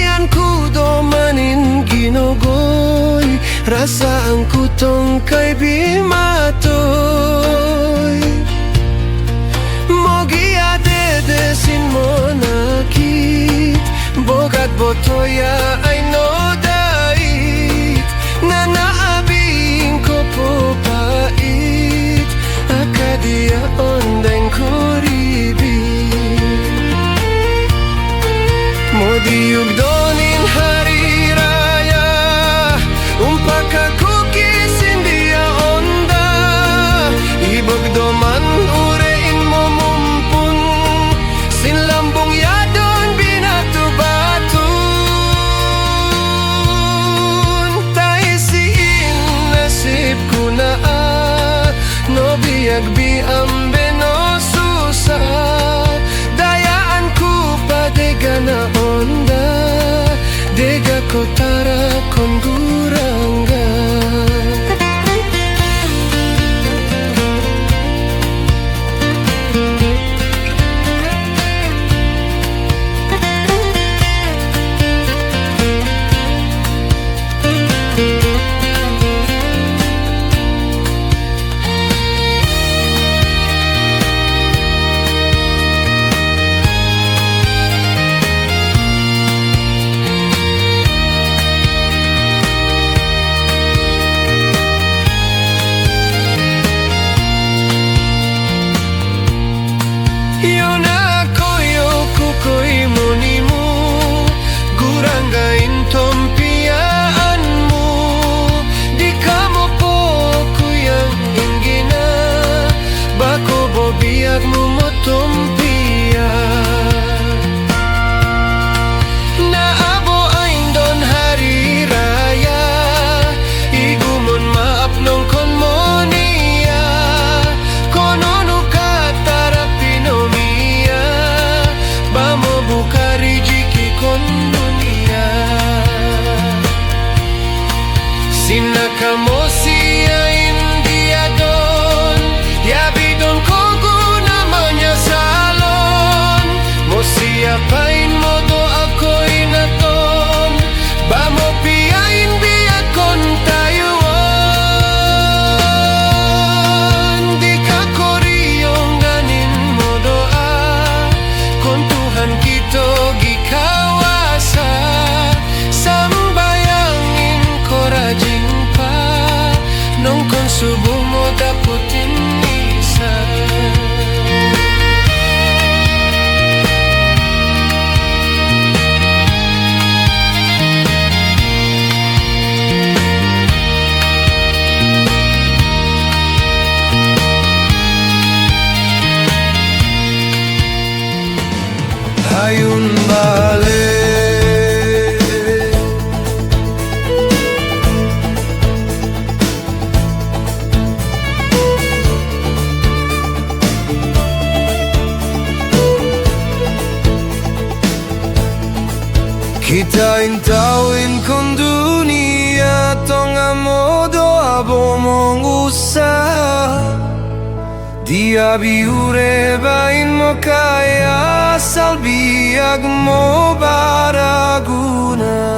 Dianku domanin ginogoy, rasaan ku tong kay bimatoy. Mogi adede sin monakit, bogat botoya ay no dait. Nanaabing ko po pait, akadia ondeng kuribin. Modiug donin hari raya, umpaka cookies india onda. Ibag doman urein mo mumpun, sinlambong yadon binatubatun. Taisiin nasib ko na no biag biambe no susa. Dayaan ku padega na onda, dega kotara kon gurangga. Biag mo motompia naabo ain don hari raya, igumon maapnong kon monia, konono katara pinomia, bamo bukari jiki kon dunia. Sinakamosia india don, yabidon ko salon, mo siapain mo do ako'y naton, ba mo piyain biyak kon tayuan. Di ka koriyong ganin mo doa, kon Tuhan kito gikawasa, sambayangin ko rajing pa, nung kon subo mo daputin isa. Ayun balik, kita intawin kon dunia, tonga modo abo mong usaha. Dia biure bain mo kaya, salbiag mo baraguna.